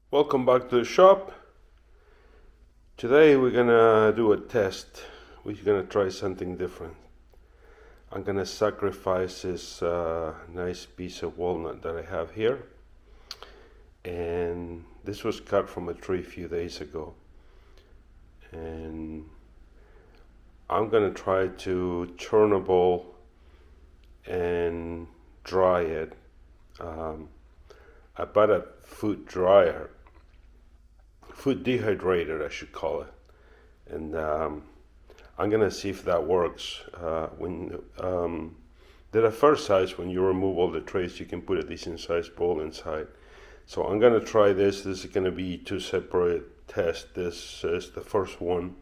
Welcome back to the shop. Today we're gonna do a test. We're gonna try something different. I'm gonna sacrifice this nice piece of walnut that I have here, and this was cut from a tree a few days ago, and I'm gonna try to turn a bowl and dry it. I bought a food dehydrator, I should call it, and I'm gonna see if that works. The first size, when you remove all the trays, you can put a decent sized bowl inside. So I'm gonna try this. This is gonna be two separate tests. This is the first one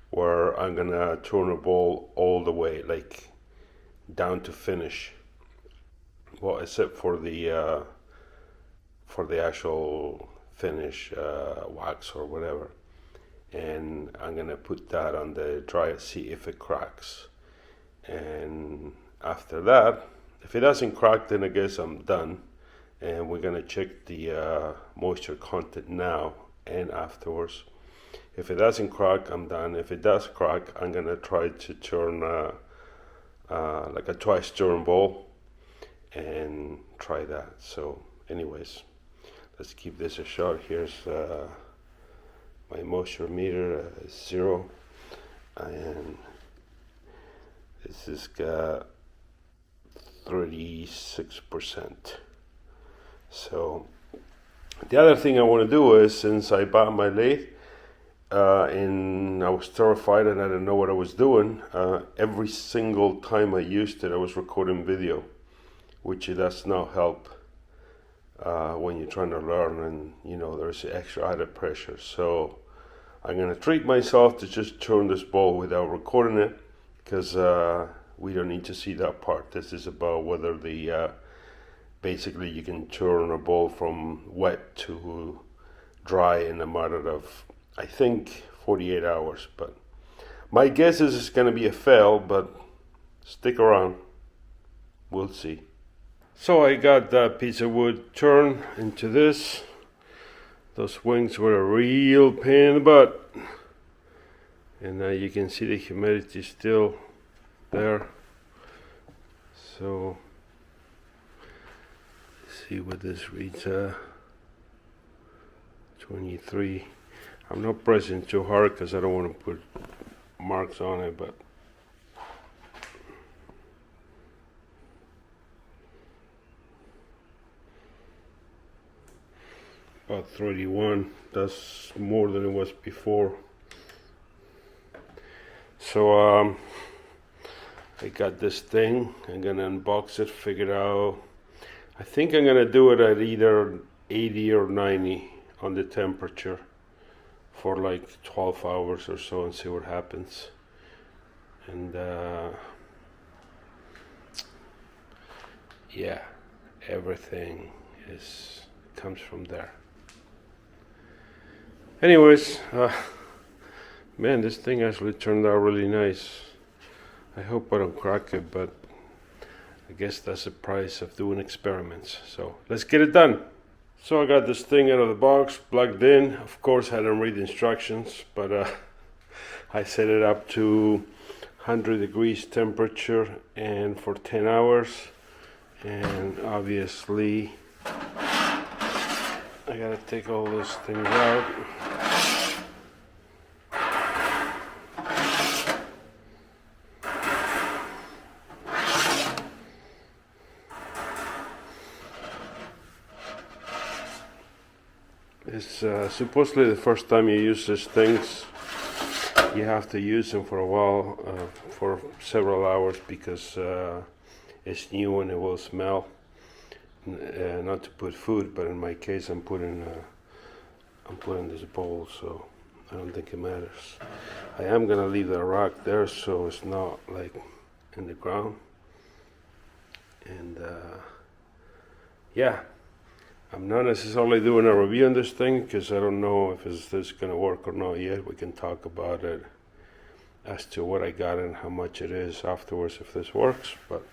where I'm gonna turn a bowl all the way, like down to finish. Well, except for the actual finish, wax or whatever, and I'm gonna put that on the dryer, see if it cracks, and after that, if it doesn't crack, then I guess I'm done, and we're gonna check the moisture content now and afterwards. If it doesn't crack, I'm done. If it does crack, I'm gonna try to turn like a twice turn bowl and try that. So anyways, let's give this a shot. Here's my moisture meter, 0, and this has got 36%. So the other thing I want to do is, since I bought my lathe and I was terrified and I didn't know what I was doing, every single time I used it I was recording video, which it does not help when you're trying to learn, and there's extra added pressure. So I'm gonna treat myself to just turn this bowl without recording it, because we don't need to see that part. This is about whether the basically you can turn a bowl from wet to dry in a matter of, I think, 48 hours. But my guess is it's gonna be a fail, but stick around, we'll see. So I got that piece of wood turned into this. Those wings were a real pain in the butt. And now you can see the humidity still there. So, let's see what this reads. 23. I'm not pressing too hard because I don't want to put marks on it, but about 31. That's more than it was before. So I got this thing. I'm gonna unbox it, figure out. I think I'm gonna do it at either 80 or 90 on the temperature for like 12 hours or so and see what happens. And yeah, everything comes from there. Anyways, man, this thing actually turned out really nice. I hope I don't crack it, but I guess that's the price of doing experiments. So let's get it done. So I got this thing out of the box, plugged in. Of course, I didn't read the instructions, but I set it up to 100 degrees temperature and for 10 hours. And obviously, I gotta take all those things out. It's supposedly the first time you use these things, you have to use them for a while, for several hours, because it's new and it will smell. Not to put food, but in my case, I'm putting this bowl, so I don't think it matters. I am gonna leave the rack there so it's not like in the ground. And yeah, I'm not necessarily doing a review on this thing because I don't know if this gonna work or not yet. We can talk about it as to what I got and how much it is afterwards if this works, but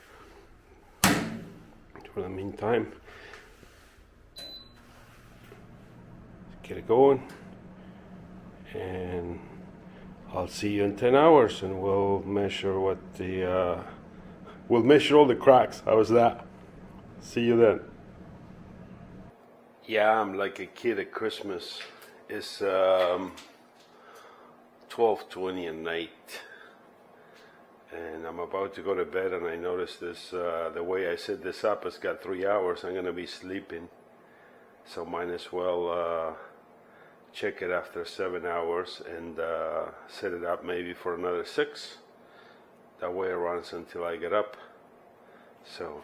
for the meantime, get it going, and I'll see you in 10 hours, and we'll measure we'll measure all the cracks. How's that? See you then. Yeah, I'm like a kid at Christmas. It's 12:20 at night, and I'm about to go to bed, and I noticed this, the way I set this up, it's got 3 hours. I'm gonna be sleeping, so might as well check it after 7 hours and set it up maybe for another 6. That way it runs until I get up. So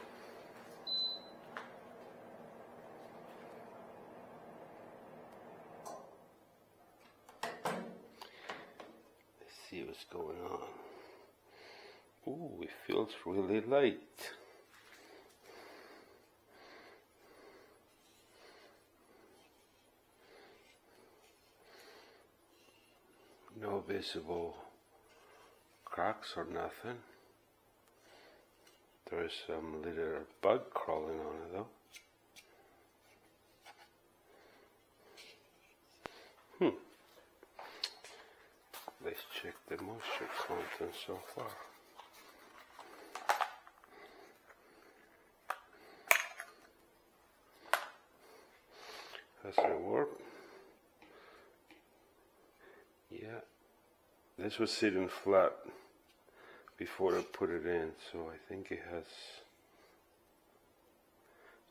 let's see what's going on. Ooh, it feels really light. No visible cracks or nothing. There's some little bug crawling on it though. Let's check the moisture content so far. Does it work? Yeah. This was sitting flat before I put it in, so I think it has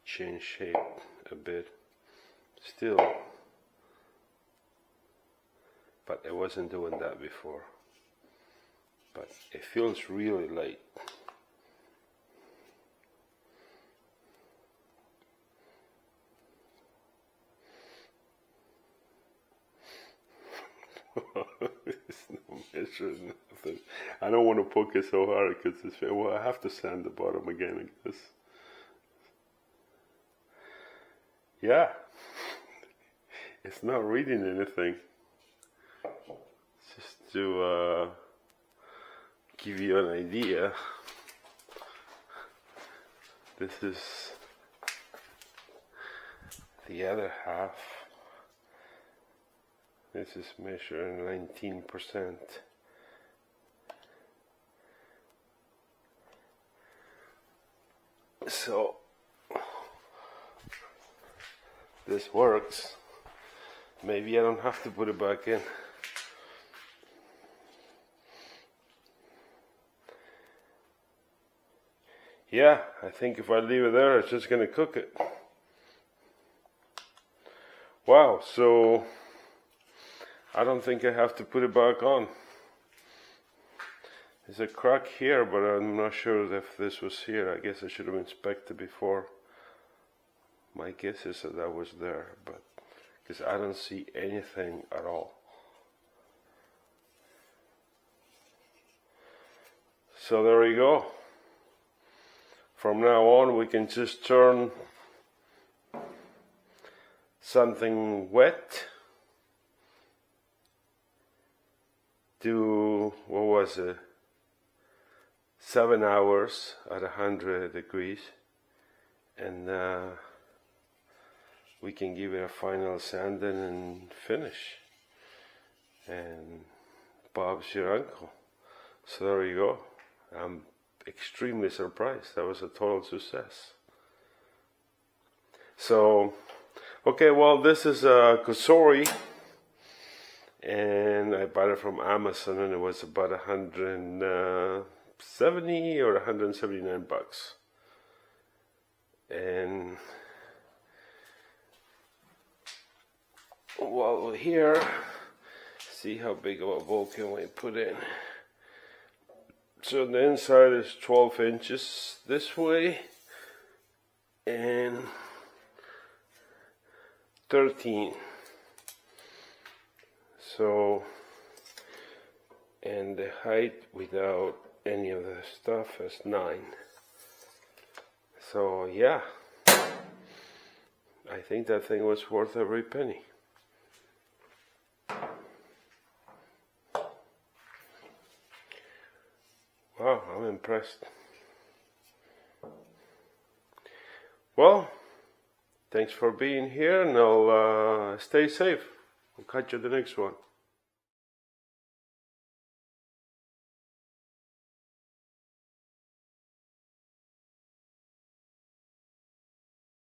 changed shape a bit still, but it wasn't doing that before. But it feels really light. It's no measuring nothing. I don't want to poke it so hard because it's, well, I have to sand the bottom again, I guess. Yeah, it's not reading anything. Just to give you an idea, this is the other half. This is measuring 19%. So this works. Maybe I don't have to put it back in. Yeah, I think if I leave it there, it's just gonna cook it. Wow, so I don't think I have to put it back on. There's a crack here, but I'm not sure if this was here. I guess I should have inspected before. My guess is that that was there, but because I don't see anything at all. So there we go. From now on, we can just turn something wet to, what was it, 7 hours at 100 degrees, and we can give it a final sanding and finish, and Bob's your uncle. So there you go. I'm extremely surprised. That was a total success. So, okay, well, this is a Kusori, and I bought it from Amazon, and it was about 170 or 179 bucks. And while we're here, see how big of a bowl can we put in. So the inside is 12 inches this way and 13. So, and the height without any of the stuff is 9. So yeah, I think that thing was worth every penny. Wow, I'm impressed. Well, thanks for being here, and I'll stay safe. I'll catch you at the next one.